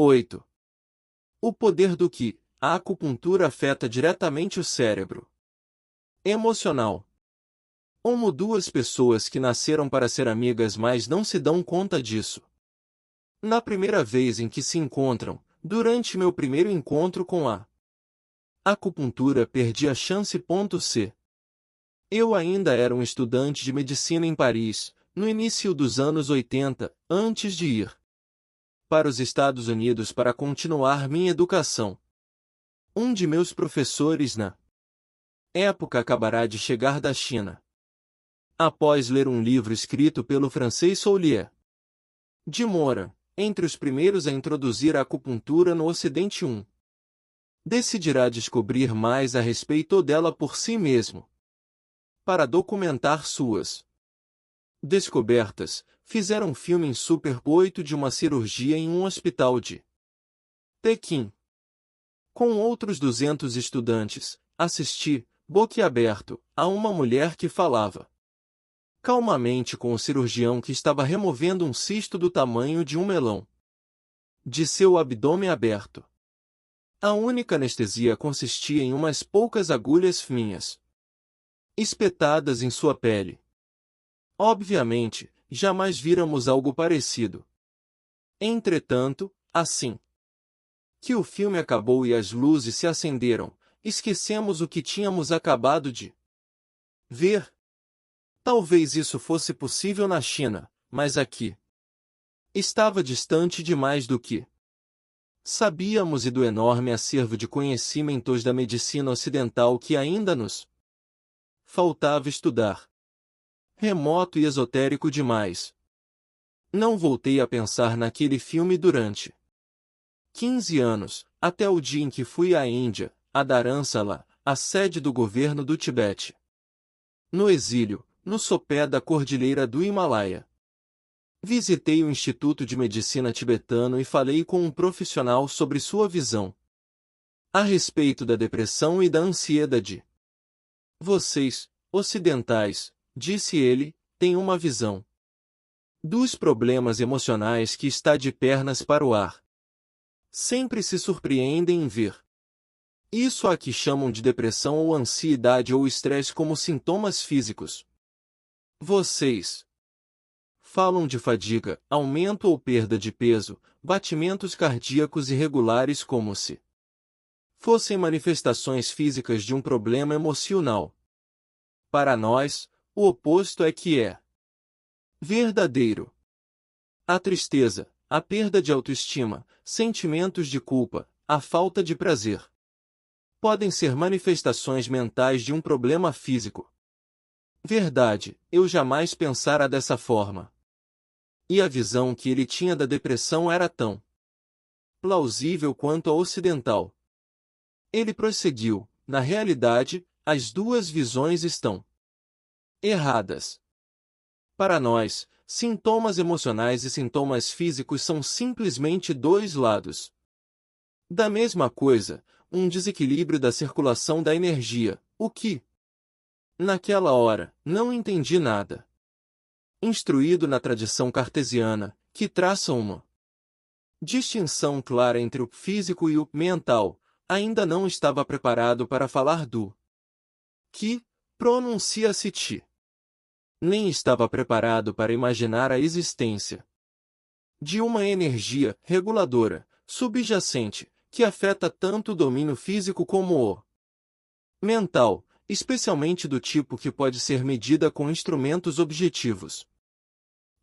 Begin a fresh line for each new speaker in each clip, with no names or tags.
8. O poder do Qi. A acupuntura afeta diretamente o cérebro emocional. Como duas pessoas que nasceram para ser amigas, mas não se dão conta disso. Na primeira vez em que se encontram, durante meu primeiro encontro com a acupuntura, perdi a chance. C. Eu ainda era um estudante de medicina em Paris, no início dos anos 80, antes de ir para os Estados Unidos para continuar minha educação. Um de meus professores na época acabará de chegar da China. Após ler um livro escrito pelo francês Soulier de Moura, entre os primeiros a introduzir a acupuntura no Ocidente, decidirá descobrir mais a respeito dela por si mesmo. Para documentar suas descobertas, fizeram um filme em Super 8 de uma cirurgia em um hospital de Pequim. Com outros 200 estudantes, assisti, boquiaberto, a uma mulher que falava calmamente com o cirurgião que estava removendo um cisto do tamanho de um melão de seu abdômen aberto. A única anestesia consistia em umas poucas agulhas fininhas espetadas em sua pele. Obviamente, jamais víramos algo parecido. Entretanto, assim que o filme acabou e as luzes se acenderam, esquecemos o que tínhamos acabado de ver. Talvez isso fosse possível na China, mas aqui estava distante demais do que sabíamos e do enorme acervo de conhecimentos da medicina ocidental que ainda nos faltava estudar. Remoto e esotérico demais. Não voltei a pensar naquele filme durante 15 anos, até o dia em que fui à Índia, a Dharamsala, a sede do governo do Tibete. No exílio, no sopé da cordilheira do Himalaia. Visitei o Instituto de Medicina tibetano e falei com um profissional sobre sua visão a respeito da depressão e da ansiedade. Vocês, ocidentais, disse ele, têm uma visão dos problemas emocionais que está de pernas para o ar. Sempre se surpreendem em ver isso a que chamam de depressão ou ansiedade ou estresse como sintomas físicos. Vocês falam de fadiga, aumento ou perda de peso, batimentos cardíacos irregulares como se fossem manifestações físicas de um problema emocional. Para nós, o oposto é que é verdadeiro. A tristeza, a perda de autoestima, sentimentos de culpa, a falta de prazer podem ser manifestações mentais de um problema físico. Verdade, eu jamais pensara dessa forma. E a visão que ele tinha da depressão era tão plausível quanto a ocidental. Ele prosseguiu, na realidade, as duas visões estão erradas. Para nós, sintomas emocionais e sintomas físicos são simplesmente dois lados da mesma coisa, um desequilíbrio da circulação da energia, o que, naquela hora, não entendi nada. Instruído na tradição cartesiana, que traça uma distinção clara entre o físico e o mental, ainda não estava preparado para falar do que pronuncia-se ti. Nem estava preparado para imaginar a existência de uma energia reguladora, subjacente, que afeta tanto o domínio físico como o mental, especialmente do tipo que pode ser medida com instrumentos objetivos.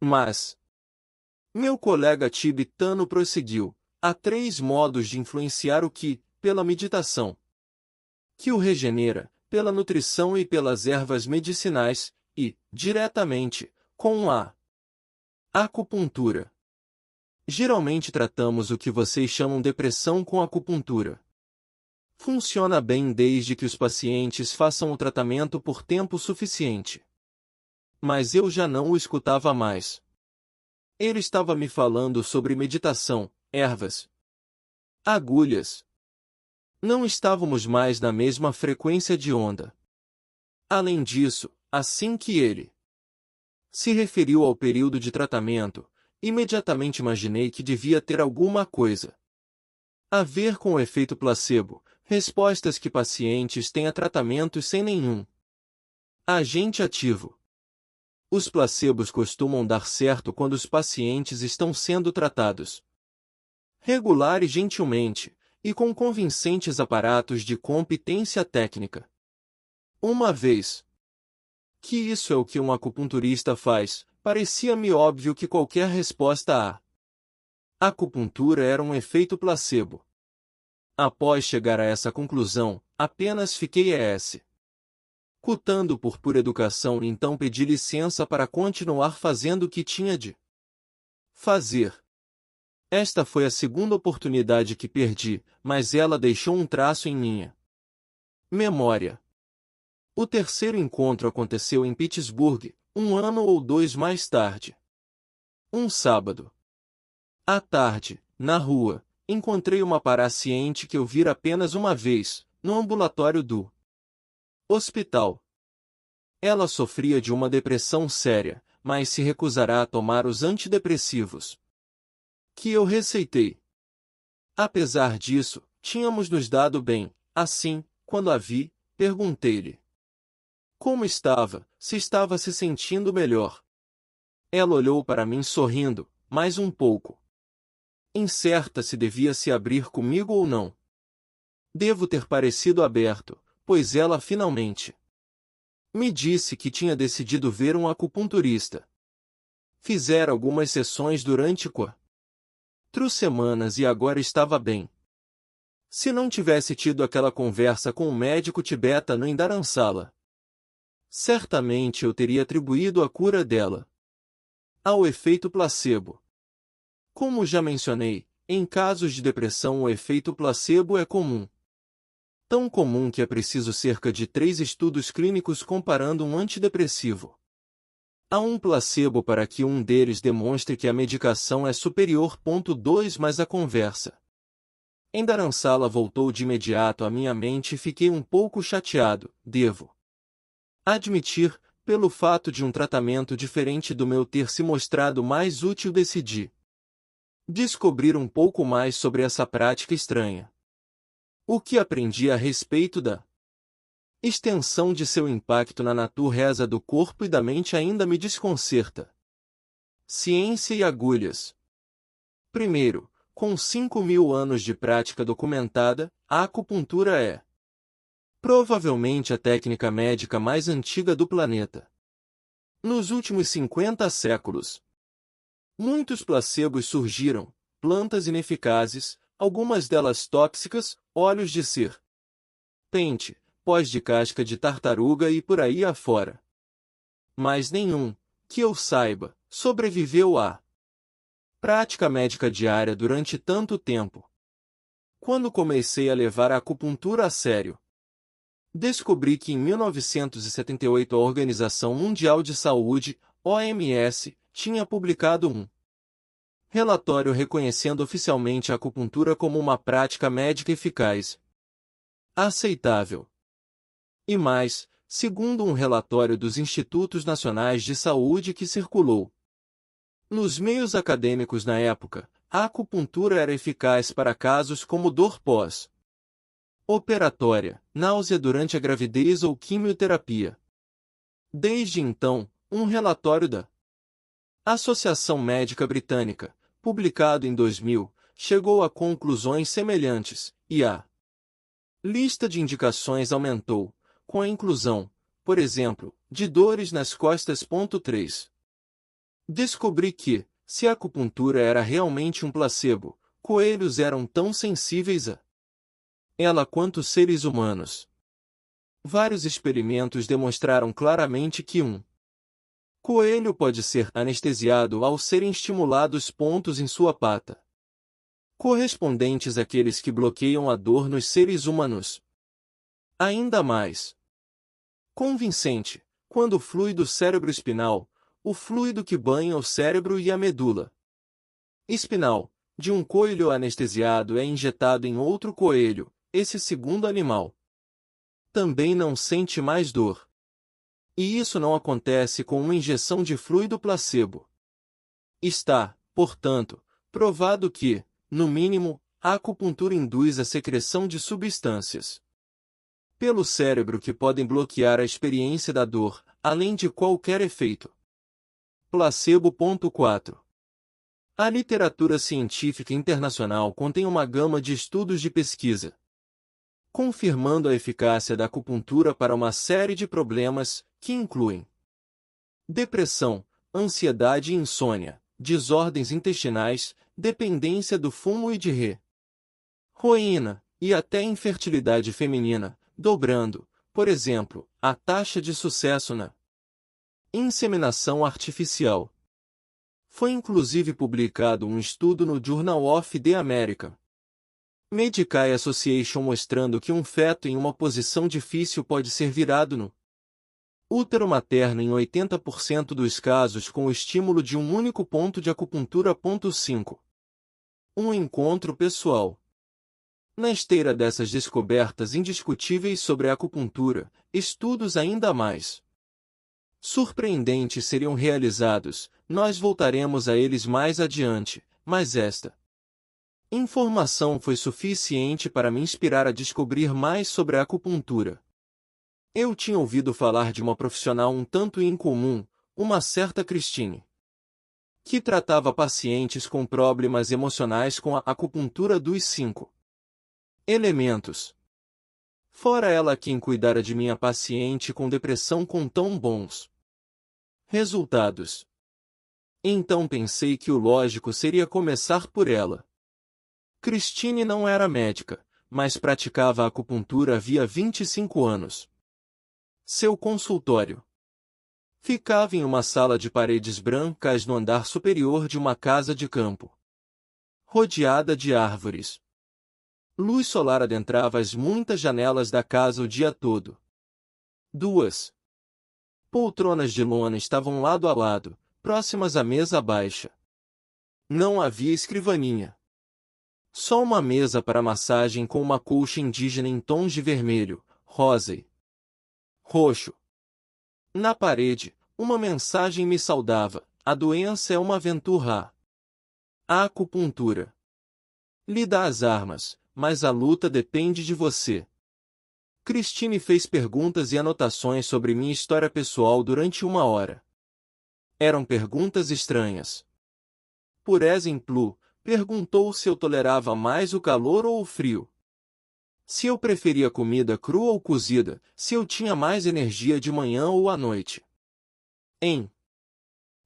Mas meu colega tibetano prosseguiu, há 3 modos de influenciar o Qi, pela meditação, que o regenera, pela nutrição e pelas ervas medicinais, e, diretamente, com a acupuntura. Geralmente tratamos o que vocês chamam depressão com acupuntura. Funciona bem desde que os pacientes façam o tratamento por tempo suficiente. Mas eu já não o escutava mais. Ele estava me falando sobre meditação, ervas, agulhas. Não estávamos mais na mesma frequência de onda. Além disso, assim que ele se referiu ao período de tratamento, imediatamente imaginei que devia ter alguma coisa A ver com o efeito placebo, respostas que pacientes têm a tratamentos sem nenhum agente ativo. Os placebos costumam dar certo quando os pacientes estão sendo tratados regular e gentilmente, e com convincentes aparatos de competência técnica. Uma vez que isso é o que um acupunturista faz, parecia-me óbvio que qualquer resposta à acupuntura era um efeito placebo. Após chegar a essa conclusão, apenas fiquei cutando por pura educação e então pedi licença para continuar fazendo o que tinha de fazer. Esta foi a segunda oportunidade que perdi, mas ela deixou um traço em minha memória. O terceiro encontro aconteceu em Pittsburgh, 1 ano ou 2 mais tarde. Um sábado à tarde, na rua, encontrei uma paciente que eu vira apenas uma vez, no ambulatório do hospital. Ela sofria de uma depressão séria, mas se recusará a tomar os antidepressivos que eu receitei. Apesar disso, tínhamos nos dado bem. Assim, quando a vi, perguntei-lhe como estava, se estava se sentindo melhor. Ela olhou para mim sorrindo, mais um pouco incerta se devia se abrir comigo ou não. Devo ter parecido aberto, pois ela finalmente me disse que tinha decidido ver um acupunturista. Fizera algumas sessões durante 4 semanas e agora estava bem. Se não tivesse tido aquela conversa com o médico tibetano em Dharamsala, certamente eu teria atribuído a cura dela ao efeito placebo. Como já mencionei, em casos de depressão o efeito placebo é comum. Tão comum que é preciso cerca de 3 estudos clínicos comparando um antidepressivo a um placebo para que um deles demonstre que a medicação é superior. 2 Mas a conversa em Dharamsala voltou de imediato à minha mente e fiquei um pouco chateado, devo admitir, pelo fato de um tratamento diferente do meu ter se mostrado mais útil. Decidi descobrir um pouco mais sobre essa prática estranha. O que aprendi a respeito da extensão de seu impacto na natureza do corpo e da mente ainda me desconcerta. Ciência e agulhas. Primeiro, com 5.000 anos de prática documentada, a acupuntura é provavelmente a técnica médica mais antiga do planeta. Nos últimos 50 séculos, muitos placebos surgiram, plantas ineficazes, algumas delas tóxicas, óleos de serpente, pós de casca de tartaruga e por aí afora. Mas nenhum, que eu saiba, sobreviveu à prática médica diária durante tanto tempo. Quando comecei a levar a acupuntura a sério, descobri que em 1978 a Organização Mundial de Saúde, OMS, tinha publicado um relatório reconhecendo oficialmente a acupuntura como uma prática médica eficaz, aceitável. E mais, segundo um relatório dos Institutos Nacionais de Saúde que circulou nos meios acadêmicos na época, a acupuntura era eficaz para casos como dor pós-operatória, náusea durante a gravidez ou quimioterapia. Desde então, um relatório da Associação Médica Britânica, publicado em 2000, chegou a conclusões semelhantes, e a lista de indicações aumentou, com a inclusão, por exemplo, de dores nas costas. 3. Descobri que, se a acupuntura era realmente um placebo, coelhos eram tão sensíveis a ela quanto seres humanos. Vários experimentos demonstraram claramente que um coelho pode ser anestesiado ao serem estimulados pontos em sua pata, correspondentes àqueles que bloqueiam a dor nos seres humanos. Ainda mais convincente, quando o fluido cérebro-espinal, o fluido que banha o cérebro e a medula espinal, de um coelho anestesiado é injetado em outro coelho, esse segundo animal também não sente mais dor. E isso não acontece com uma injeção de fluido placebo. Está, portanto, provado que, no mínimo, a acupuntura induz a secreção de substâncias pelo cérebro que podem bloquear a experiência da dor, além de qualquer efeito placebo.4. A literatura científica internacional contém uma gama de estudos de pesquisa confirmando a eficácia da acupuntura para uma série de problemas, que incluem depressão, ansiedade e insônia, desordens intestinais, dependência do fumo e de heroína, e até infertilidade feminina, dobrando, por exemplo, a taxa de sucesso na inseminação artificial. Foi inclusive publicado um estudo no Journal of the American Medical Association mostrando que um feto em uma posição difícil pode ser virado no útero materno em 80% dos casos com o estímulo de um único ponto de acupuntura. 5. Um encontro pessoal. Na esteira dessas descobertas indiscutíveis sobre a acupuntura, estudos ainda mais surpreendentes seriam realizados. Nós voltaremos a eles mais adiante, mas esta informação foi suficiente para me inspirar a descobrir mais sobre a acupuntura. Eu tinha ouvido falar de uma profissional um tanto incomum, uma certa Christine, que tratava pacientes com problemas emocionais com a acupuntura dos 5 elementos. Fora ela quem cuidara de minha paciente com depressão com tão bons resultados. Então pensei que o lógico seria começar por ela. Christine não era médica, mas praticava acupuntura havia 25 anos. Seu consultório ficava em uma sala de paredes brancas no andar superior de uma casa de campo, rodeada de árvores. Luz solar adentrava as muitas janelas da casa o dia todo. 2 poltronas de lona estavam lado a lado, próximas à mesa baixa. Não havia escrivaninha. Só uma mesa para massagem com uma colcha indígena em tons de vermelho, rosa e roxo. Na parede, uma mensagem me saudava: a doença é uma aventura. A acupuntura lhe dá as armas, mas a luta depende de você. Christine fez perguntas e anotações sobre minha história pessoal durante 1 hora. Eram perguntas estranhas. Por exemplo, perguntou se eu tolerava mais o calor ou o frio. Se eu preferia comida crua ou cozida, se eu tinha mais energia de manhã ou à noite. Em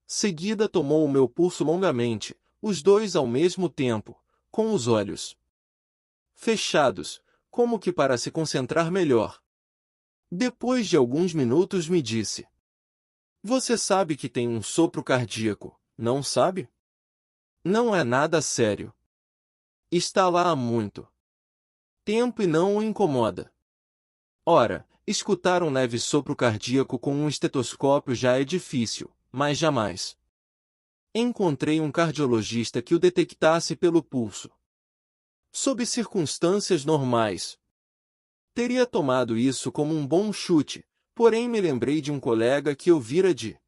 seguida tomou o meu pulso longamente, os dois ao mesmo tempo, com os olhos fechados, como que para se concentrar melhor. Depois de alguns minutos me disse: "Você sabe que tem um sopro cardíaco, não sabe? Não é nada sério. Está lá há muito tempo e não o incomoda." Ora, escutar um leve sopro cardíaco com um estetoscópio já é difícil, mas jamais encontrei um cardiologista que o detectasse pelo pulso. Sob circunstâncias normais, teria tomado isso como um bom chute, porém me lembrei de um colega que eu vira de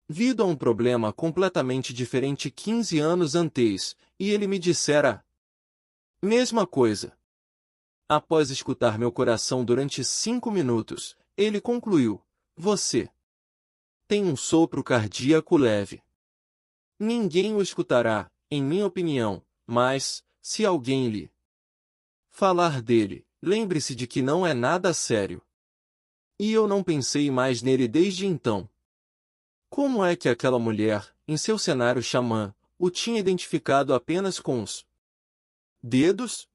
vindo a um problema completamente diferente 15 anos antes, e ele me dissera a mesma coisa. Após escutar meu coração durante 5 minutos, ele concluiu: "Você tem um sopro cardíaco leve. Ninguém o escutará, em minha opinião, mas, se alguém lhe falar dele, lembre-se de que não é nada sério." E eu não pensei mais nele desde então. Como é que aquela mulher, em seu cenário xamã, o tinha identificado apenas com os dedos?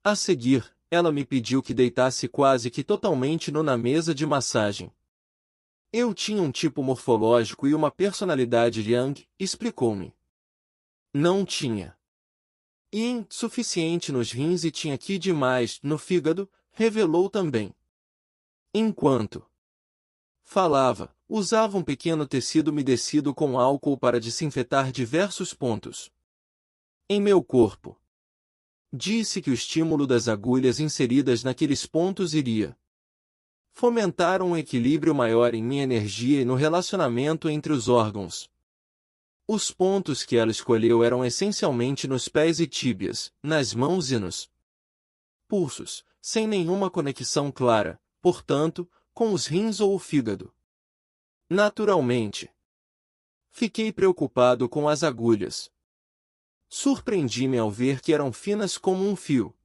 A seguir, ela me pediu que deitasse quase que totalmente nu na mesa de massagem. Eu tinha um tipo morfológico e uma personalidade yang, explicou-me. Não tinha yin suficiente nos rins e tinha qi demais no fígado, revelou também. Enquanto falava, usava um pequeno tecido umedecido com álcool para desinfetar diversos pontos em meu corpo. Disse que o estímulo das agulhas inseridas naqueles pontos iria fomentar um equilíbrio maior em minha energia e no relacionamento entre os órgãos. Os pontos que ela escolheu eram essencialmente nos pés e tíbias, nas mãos e nos pulsos, sem nenhuma conexão clara, portanto, com os rins ou o fígado. Naturalmente, fiquei preocupado com as agulhas. Surpreendi-me ao ver que eram finas como um fio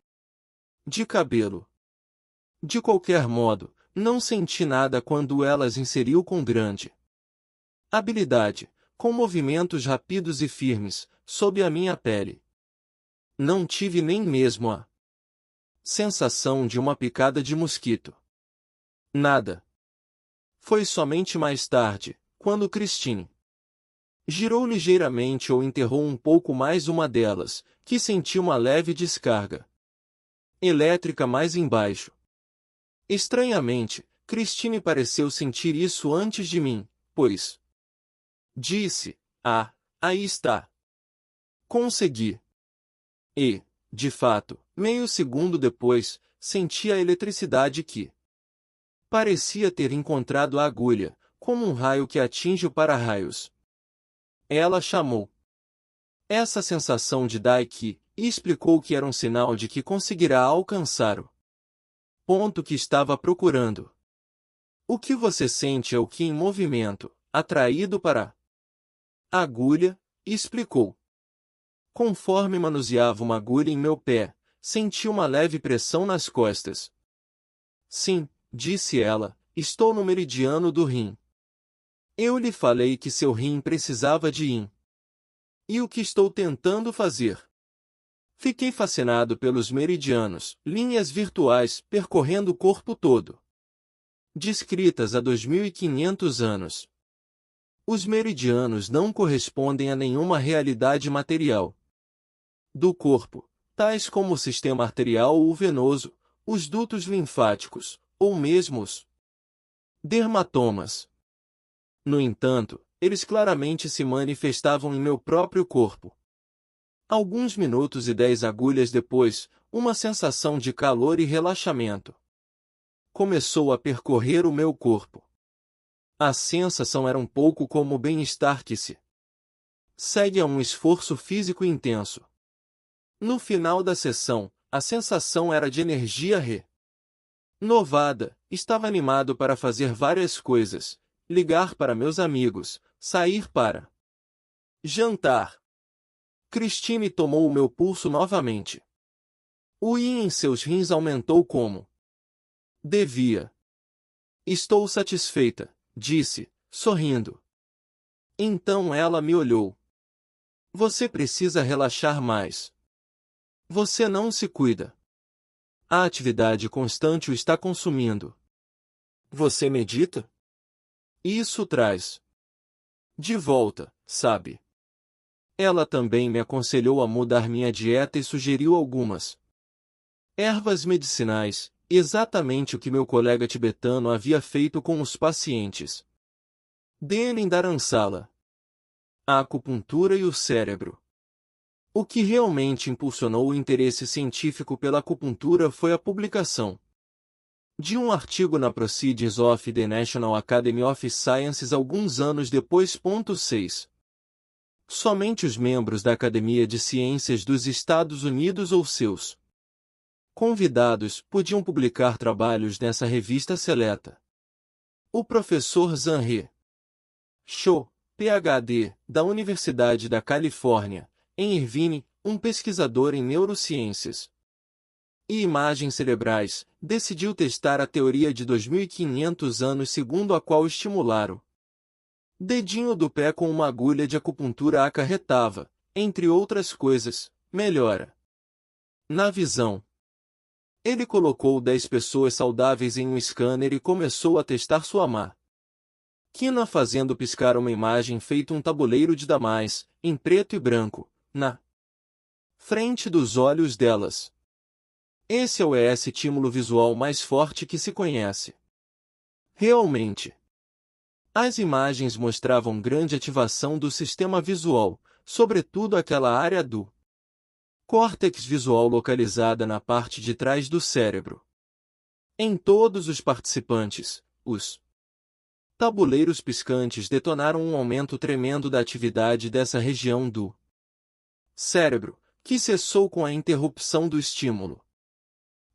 de cabelo. De qualquer modo, não senti nada quando elas inseriu com grande habilidade, com movimentos rápidos e firmes, sob a minha pele. Não tive nem mesmo a sensação de uma picada de mosquito. Nada. Foi somente mais tarde, quando Christine girou ligeiramente ou enterrou um pouco mais uma delas, que senti uma leve descarga elétrica mais embaixo. Estranhamente, Christine pareceu sentir isso antes de mim, pois disse: "Ah, aí está. Consegui." E, de fato, meio segundo depois, senti a eletricidade que parecia ter encontrado a agulha, como um raio que atinge o para-raios. Ela chamou essa sensação de Daiki, e explicou que era um sinal de que conseguirá alcançar o ponto que estava procurando. O que você sente é o Ki em movimento, atraído para a agulha, explicou. Conforme manuseava uma agulha em meu pé, senti uma leve pressão nas costas. Sim, disse ela, estou no meridiano do rim. Eu lhe falei que seu rim precisava de yin. E o que estou tentando fazer? Fiquei fascinado pelos meridianos, linhas virtuais percorrendo o corpo todo, descritas há 2500 anos. Os meridianos não correspondem a nenhuma realidade material do corpo, tais como o sistema arterial ou venoso, os dutos linfáticos, ou mesmo os dermatomas. No entanto, eles claramente se manifestavam em meu próprio corpo. Alguns minutos e 10 agulhas depois, uma sensação de calor e relaxamento começou a percorrer o meu corpo. A sensação era um pouco como o bem-estar que se segue a um esforço físico intenso. No final da sessão, a sensação era de energia renovada. Estava animado para fazer várias coisas, ligar para meus amigos, sair para jantar. Christine tomou o meu pulso novamente. O yin em seus rins aumentou como devia. Estou satisfeita, disse, sorrindo. Então ela me olhou. Você precisa relaxar mais. Você não se cuida. A atividade constante o está consumindo. Você medita? Isso traz de volta, sabe? Ela também me aconselhou a mudar minha dieta e sugeriu algumas ervas medicinais, exatamente o que meu colega tibetano havia feito com os pacientes dele em Dharamsala. A acupuntura e o cérebro. O que realmente impulsionou o interesse científico pela acupuntura foi a publicação de um artigo na Proceedings of the National Academy of Sciences alguns anos depois. 6. Somente os membros da Academia de Ciências dos Estados Unidos ou seus convidados podiam publicar trabalhos nessa revista seleta. O professor Zhang Shou, Ph.D., da Universidade da Califórnia, em Irvine, um pesquisador em neurociências e imagens cerebrais, decidiu testar a teoria de 2500 anos segundo a qual estimular o dedinho do pé com uma agulha de acupuntura acarretava, entre outras coisas, melhora na visão. Ele colocou 10 pessoas saudáveis em um scanner e começou a testar sua máquina fazendo piscar uma imagem feito um tabuleiro de damás, em preto e branco, na frente dos olhos delas. Esse é o estímulo visual mais forte que se conhece. Realmente, as imagens mostravam grande ativação do sistema visual, sobretudo aquela área do córtex visual localizada na parte de trás do cérebro. Em todos os participantes, os Tabuleiros piscantes detonaram um aumento tremendo da atividade dessa região do cérebro, que cessou com a interrupção do estímulo.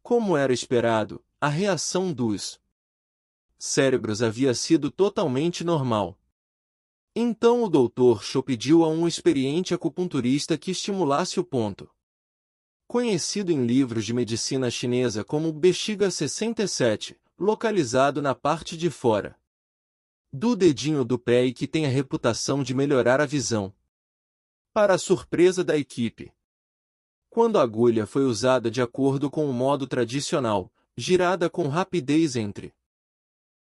Como era esperado, a reação dos cérebros havia sido totalmente normal. Então o Dr. Cho pediu a um experiente acupunturista que estimulasse o ponto conhecido em livros de medicina chinesa como bexiga 67, localizado na parte de fora do dedinho do pé e que tem a reputação de melhorar a visão. Para a surpresa da equipe, quando a agulha foi usada de acordo com o modo tradicional, girada com rapidez entre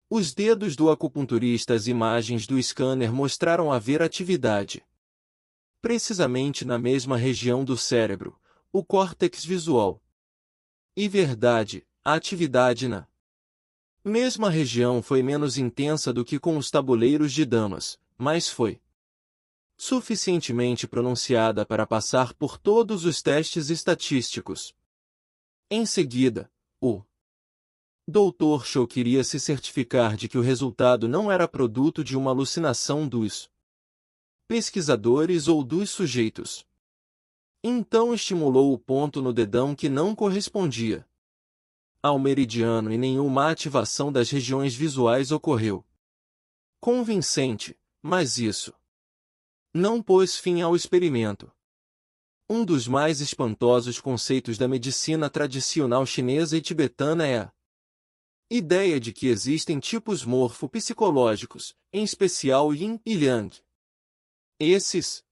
os dedos do acupunturista, as imagens do scanner mostraram haver atividade precisamente na mesma região do cérebro, o córtex visual. E verdade, a atividade na mesma região foi menos intensa do que com os tabuleiros de damas, mas foi suficientemente pronunciada para passar por todos os testes estatísticos. Em seguida, o Dr. Cho queria se certificar de que o resultado não era produto de uma alucinação dos pesquisadores ou dos sujeitos. Então estimulou o ponto no dedão que não correspondia ao meridiano e nenhuma ativação das regiões visuais ocorreu. Convincente, mas isso não pôs fim ao experimento. Um dos mais espantosos conceitos da medicina tradicional chinesa e tibetana é a ideia de que existem tipos morfopsicológicos, em especial Yin e Yang. Esses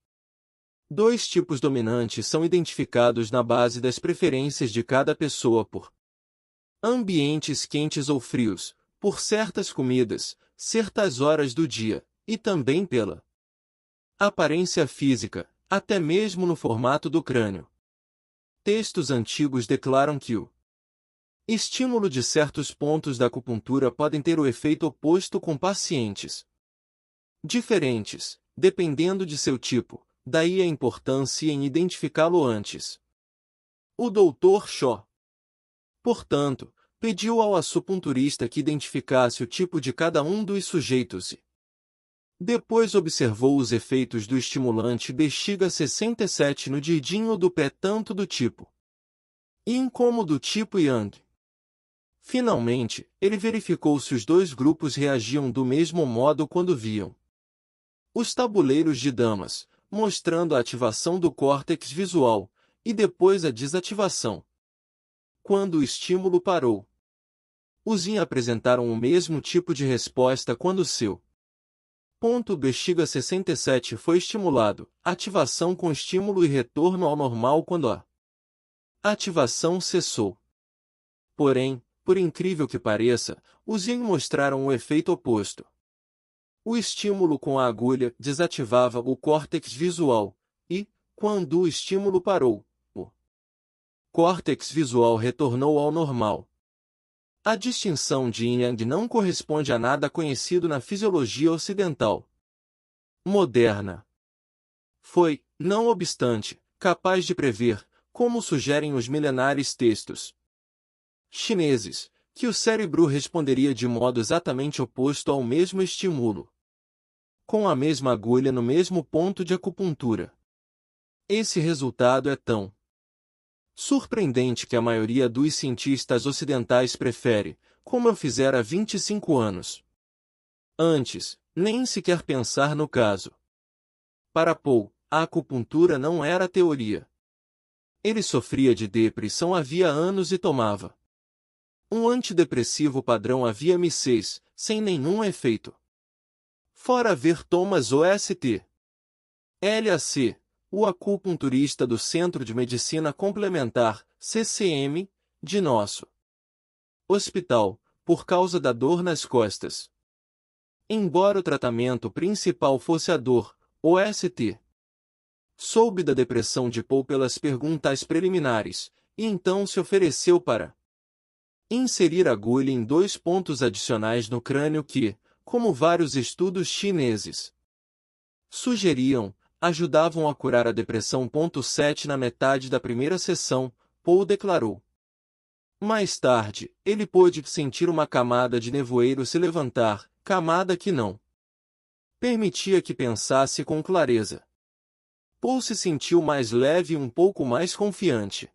dois tipos dominantes são identificados na base das preferências de cada pessoa por ambientes quentes ou frios, por certas comidas, certas horas do dia, e também pela aparência física, até mesmo no formato do crânio. Textos antigos declaram que o estímulo de certos pontos da acupuntura podem ter o efeito oposto com pacientes diferentes, dependendo de seu tipo, daí a importância em identificá-lo antes. O Dr. Cho, portanto, pediu ao acupunturista que identificasse o tipo de cada um dos sujeitos e depois observou os efeitos do estimulante bexiga 67 no dedinho do pé tanto do tipo Yin como do tipo Yang. Finalmente, ele verificou se os dois grupos reagiam do mesmo modo quando viam os tabuleiros de damas, mostrando a ativação do córtex visual, e depois a desativação. Quando o estímulo parou, os Yin apresentaram o mesmo tipo de resposta quando seu ponto bexiga 67 foi estimulado, ativação com estímulo e retorno ao normal quando a ativação cessou. Porém, por incrível que pareça, os Yin mostraram o efeito oposto. O estímulo com a agulha desativava o córtex visual, e, quando o estímulo parou, o córtex visual retornou ao normal. A distinção de Yin e Yang não corresponde a nada conhecido na fisiologia ocidental moderna. Foi, não obstante, capaz de prever, como sugerem os milenares textos chineses, que o cérebro responderia de modo exatamente oposto ao mesmo estímulo, com a mesma agulha no mesmo ponto de acupuntura. Esse resultado é tão surpreendente que a maioria dos cientistas ocidentais prefere, como eu fizera há 25 anos. Antes, nem sequer pensar no caso. Para Paul, a acupuntura não era teoria. Ele sofria de depressão havia anos e tomava um antidepressivo padrão havia meses, sem nenhum efeito. Fora ver Thomas O.S.T. LAC, o acupunturista do Centro de Medicina Complementar, CCM, de nosso hospital, por causa da dor nas costas. Embora o tratamento principal fosse a dor, O.S.T. soube da depressão de Paul pelas perguntas preliminares, e então se ofereceu para inserir agulha em 2 pontos adicionais no crânio que, como vários estudos chineses sugeriam, ajudavam a curar a depressão. 7 Na metade da primeira sessão, Paul declarou. Mais tarde, ele pôde sentir uma camada de nevoeiro se levantar, camada que não permitia que pensasse com clareza. Paul se sentiu mais leve e um pouco mais confiante.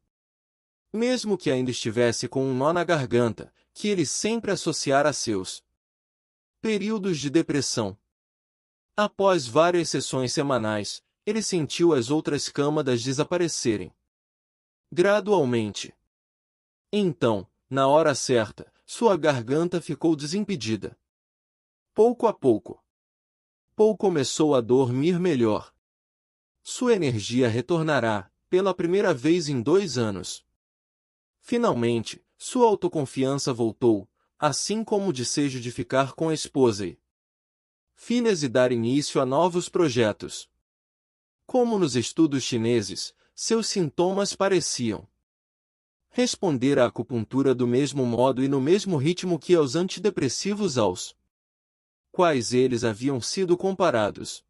Mesmo que ainda estivesse com um nó na garganta, que ele sempre associara a seus períodos de depressão. Após várias sessões semanais, ele sentiu as outras câmaras desaparecerem gradualmente. Então, na hora certa, sua garganta ficou desimpedida. Pouco a pouco, Paul começou a dormir melhor. Sua energia retornará, pela primeira vez em 2 anos. Finalmente, sua autoconfiança voltou, assim como o desejo de ficar com a esposa e filhas e dar início a novos projetos. Como nos estudos chineses, seus sintomas pareciam responder à acupuntura do mesmo modo e no mesmo ritmo que aos antidepressivos aos quais eles haviam sido comparados.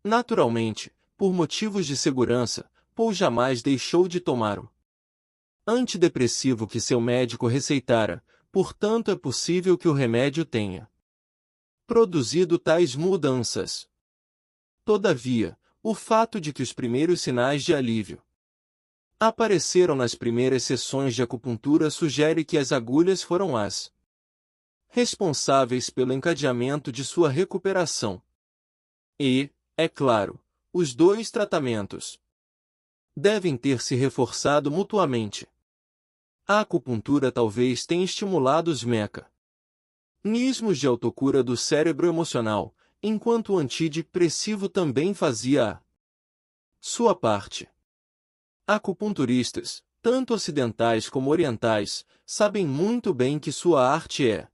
Naturalmente, por motivos de segurança, Paul jamais deixou de tomar o antidepressivo que seu médico receitara, portanto é possível que o remédio tenha produzido tais mudanças. Todavia, o fato de que os primeiros sinais de alívio apareceram nas primeiras sessões de acupuntura sugere que as agulhas foram as responsáveis pelo encadeamento de sua recuperação. E, é claro, os 2 tratamentos devem ter se reforçado mutuamente. A acupuntura talvez tenha estimulado os mecanismos de autocura do cérebro emocional, enquanto o antidepressivo também fazia a sua parte. Acupunturistas, tanto ocidentais como orientais, sabem muito bem que sua arte é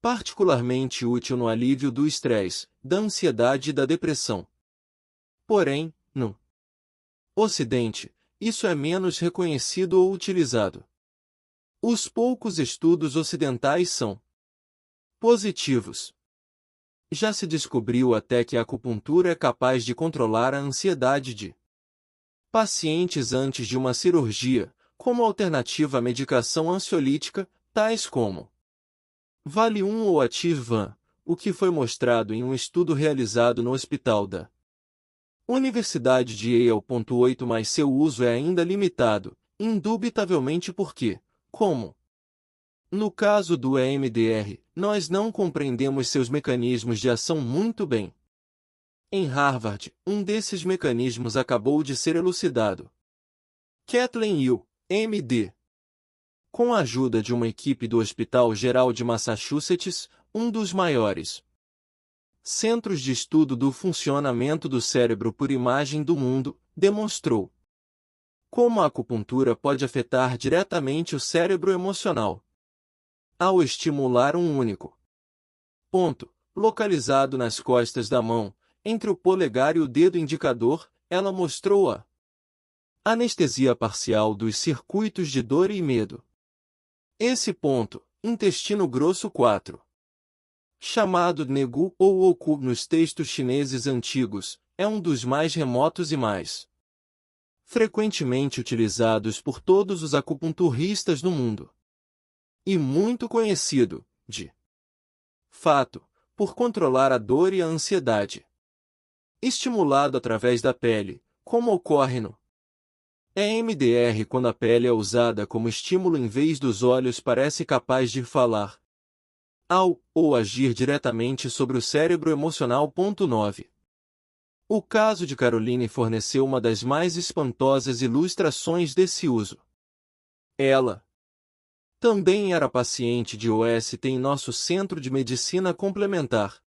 particularmente útil no alívio do estresse, da ansiedade e da depressão. Porém, no Ocidente, isso é menos reconhecido ou utilizado. Os poucos estudos ocidentais são positivos. Já se descobriu até que a acupuntura é capaz de controlar a ansiedade de pacientes antes de uma cirurgia, como alternativa à medicação ansiolítica, tais como Valium ou Ativan, o que foi mostrado em um estudo realizado no Hospital da Universidade de Yale. 8 Mas seu uso é ainda limitado, indubitavelmente porque, como no caso do EMDR, nós não compreendemos seus mecanismos de ação muito bem. Em Harvard, um desses mecanismos acabou de ser elucidado. Kathleen Yu, M.D. com a ajuda de uma equipe do Hospital Geral de Massachusetts, um dos maiores centros de estudo do funcionamento do cérebro por imagem do mundo, demonstrou como a acupuntura pode afetar diretamente o cérebro emocional. Ao estimular um único ponto, localizado nas costas da mão, entre o polegar e o dedo indicador, ela mostrou a anestesia parcial dos circuitos de dor e medo. Esse ponto, intestino grosso 4, chamado Negu ou Oku nos textos chineses antigos, é um dos mais remotos e mais frequentemente utilizados por todos os acupunturistas no mundo. E muito conhecido, de fato, por controlar a dor e a ansiedade. Estimulado através da pele, como ocorre no EMDR quando a pele é usada como estímulo em vez dos olhos, parece capaz de falar ao ou agir diretamente sobre o cérebro emocional. 9. O caso de Caroline forneceu uma das mais espantosas ilustrações desse uso. Ela também era paciente de OST em nosso Centro de Medicina Complementar.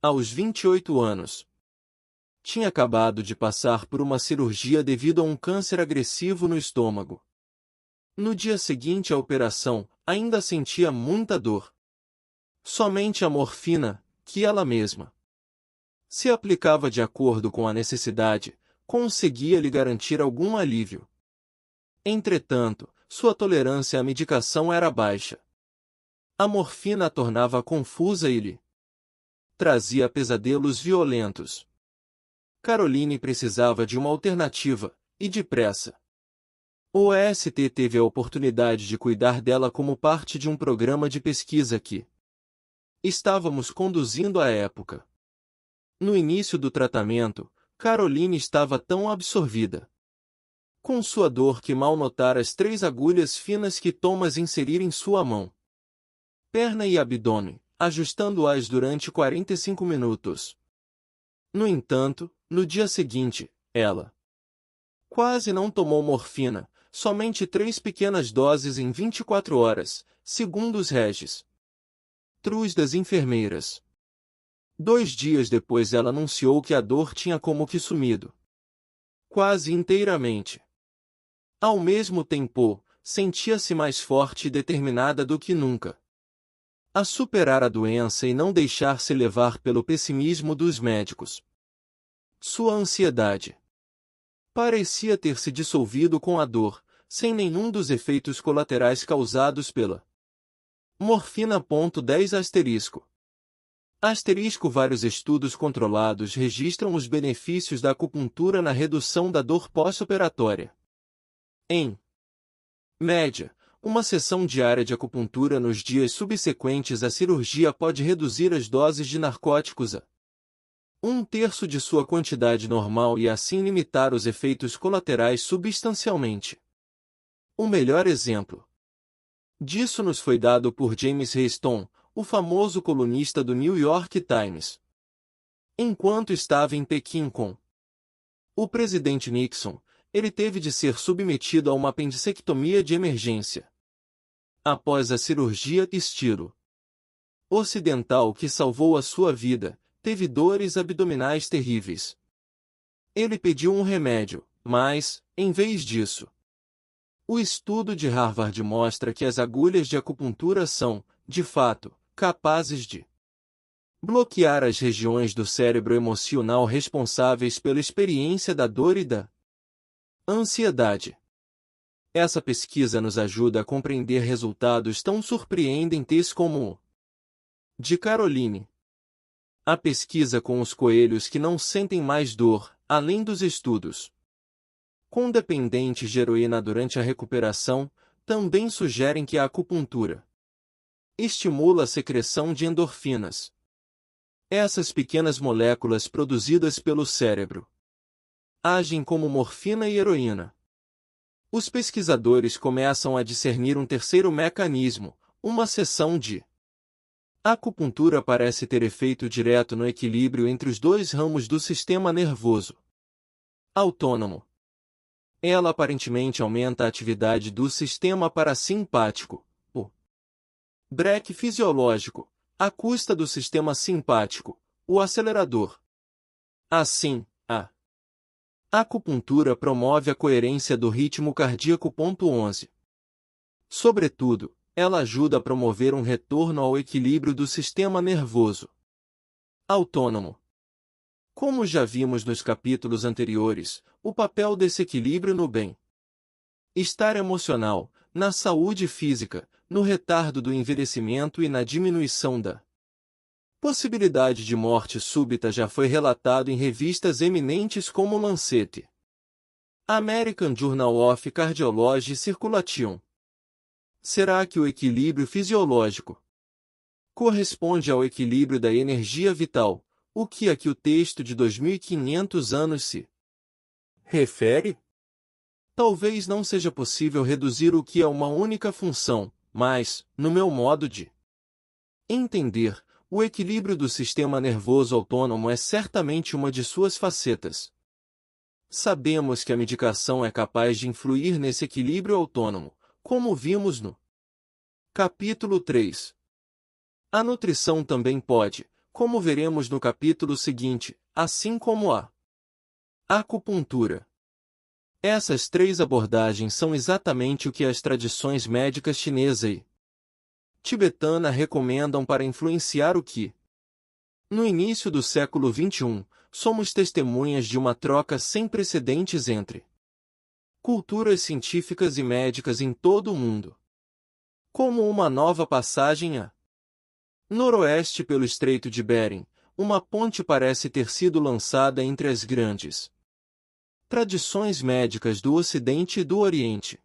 Aos 28 anos. Tinha acabado de passar por uma cirurgia devido a um câncer agressivo no estômago. No dia seguinte à operação, ainda sentia muita dor. Somente a morfina, que ela mesma se aplicava de acordo com a necessidade, conseguia lhe garantir algum alívio. Entretanto, sua tolerância à medicação era baixa. A morfina a tornava confusa e lhe trazia pesadelos violentos. Caroline precisava de uma alternativa, e depressa. O OST teve a oportunidade de cuidar dela como parte de um programa de pesquisa que Estávamos conduzindo à época. No início do tratamento, Caroline estava tão absorvida com sua dor que mal notara as 3 agulhas finas que Thomas inserira em sua mão, perna e abdômen, ajustando-as durante 45 minutos. No entanto, no dia seguinte, ela quase não tomou morfina, somente 3 pequenas doses em 24 horas, segundo os registros das enfermeiras. 2 dias depois ela anunciou que a dor tinha como que sumido quase inteiramente. Ao mesmo tempo, sentia-se mais forte e determinada do que nunca a superar a doença e não deixar-se levar pelo pessimismo dos médicos. Sua ansiedade parecia ter se dissolvido com a dor, sem nenhum dos efeitos colaterais causados pela morfina. 10 asterisco. Vários estudos controlados registram os benefícios da acupuntura na redução da dor pós-operatória. Em média, uma sessão diária de acupuntura nos dias subsequentes à cirurgia pode reduzir as doses de narcóticos a 1/3 de sua quantidade normal e assim limitar os efeitos colaterais substancialmente. O melhor exemplo disso nos foi dado por James Hairston, o famoso colunista do New York Times. Enquanto estava em Pequim com o presidente Nixon, ele teve de ser submetido a uma apendicectomia de emergência. Após a cirurgia estilo ocidental que salvou a sua vida, teve dores abdominais terríveis. Ele pediu um remédio, mas, em vez disso, o estudo de Harvard mostra que as agulhas de acupuntura são, de fato, capazes de bloquear as regiões do cérebro emocional responsáveis pela experiência da dor e da ansiedade. Essa pesquisa nos ajuda a compreender resultados tão surpreendentes como o de Caroline. A pesquisa com os coelhos que não sentem mais dor, além dos estudos com dependentes de heroína durante a recuperação, também sugerem que a acupuntura estimula a secreção de endorfinas. Essas pequenas moléculas produzidas pelo cérebro agem como morfina e heroína. Os pesquisadores começam a discernir um terceiro mecanismo, uma sessão de acupuntura parece ter efeito direto no equilíbrio entre os 2 ramos do sistema nervoso autônomo. Ela aparentemente aumenta a atividade do sistema parasimpático, o breque fisiológico, à custa do sistema simpático, o acelerador. Assim, a acupuntura promove a coerência do ritmo cardíaco. 11. Sobretudo, ela ajuda a promover um retorno ao equilíbrio do sistema nervoso autônomo. Como já vimos nos capítulos anteriores, o papel desse equilíbrio no bem-estar emocional, na saúde física, no retardo do envelhecimento e na diminuição da possibilidade de morte súbita já foi relatado em revistas eminentes como Lancet, American Journal of Cardiology e Circulation. Será que o equilíbrio fisiológico corresponde ao equilíbrio da energia vital, o que aqui o texto de 2500 anos se refere? Talvez não seja possível reduzir o que é uma única função, mas, no meu modo de entender, o equilíbrio do sistema nervoso autônomo é certamente uma de suas facetas. Sabemos que a medicação é capaz de influir nesse equilíbrio autônomo, como vimos no capítulo 3. A nutrição também pode, como veremos no capítulo seguinte, assim como a acupuntura. Essas 3 abordagens são exatamente o que as tradições médicas chinesa e tibetana recomendam para influenciar o que, no início do século XXI, somos testemunhas de uma troca sem precedentes entre culturas científicas e médicas em todo o mundo. Como uma nova passagem a noroeste pelo Estreito de Bering, uma ponte parece ter sido lançada entre as grandes tradições médicas do Ocidente e do Oriente.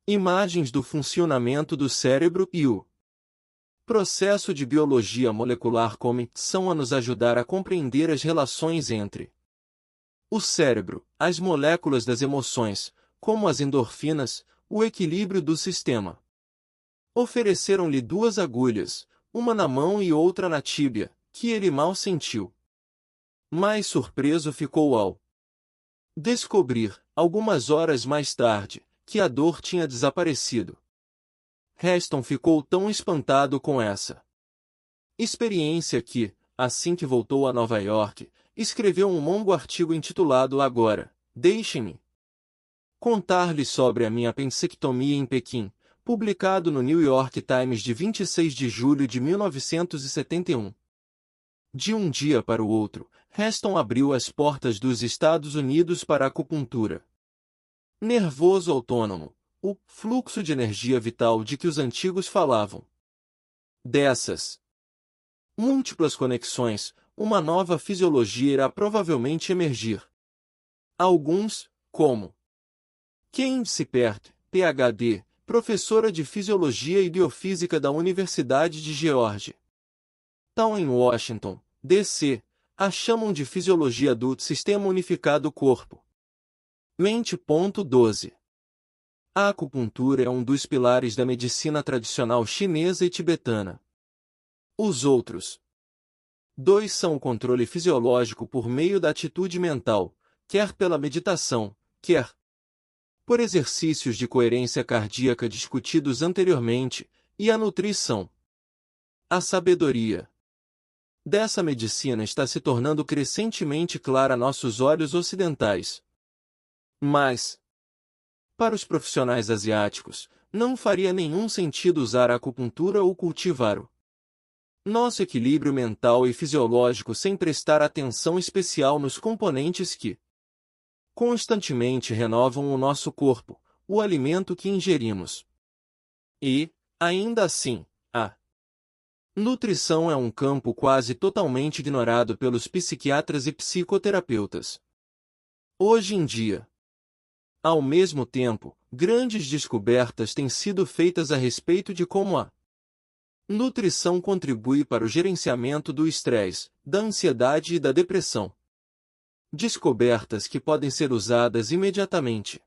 Imagens do funcionamento do cérebro e o Processo de biologia molecular são a nos ajudar a compreender as relações entre o cérebro, as moléculas das emoções, como as endorfinas, o equilíbrio do sistema. Ofereceram-lhe 2 agulhas, uma na mão e outra na tíbia, que ele mal sentiu. Mais surpreso ficou ao descobrir, algumas horas mais tarde, que a dor tinha desaparecido. Heston ficou tão espantado com essa experiência que, assim que voltou a Nova York, escreveu um longo artigo intitulado Agora, deixem-me contar-lhe sobre a minha apendicectomia em Pequim, publicado no New York Times de 26 de julho de 1971. De um dia para o outro, Heston abriu as portas dos Estados Unidos para a acupuntura. Nervoso autônomo, o fluxo de energia vital de que os antigos falavam. Dessas múltiplas conexões, uma nova fisiologia irá provavelmente emergir. Alguns, como Kate Sippert, Ph.D., professora de Fisiologia e Biofísica da Universidade de Georgia Town em Washington, D.C., a chamam de Fisiologia do Sistema Unificado Corpo. Mente. 12. A acupuntura é um dos pilares da medicina tradicional chinesa e tibetana. Os outros 2 são o controle fisiológico por meio da atitude mental, quer pela meditação, quer por exercícios de coerência cardíaca discutidos anteriormente, e a nutrição. A sabedoria dessa medicina está se tornando crescentemente clara a nossos olhos ocidentais. Mas, para os profissionais asiáticos, não faria nenhum sentido usar a acupuntura ou cultivar o nosso equilíbrio mental e fisiológico sem prestar atenção especial nos componentes que constantemente renovam o nosso corpo, o alimento que ingerimos. E, ainda assim, a nutrição é um campo quase totalmente ignorado pelos psiquiatras e psicoterapeutas. Hoje em dia, ao mesmo tempo, grandes descobertas têm sido feitas a respeito de como a nutrição contribui para o gerenciamento do estresse, da ansiedade e da depressão. Descobertas que podem ser usadas imediatamente.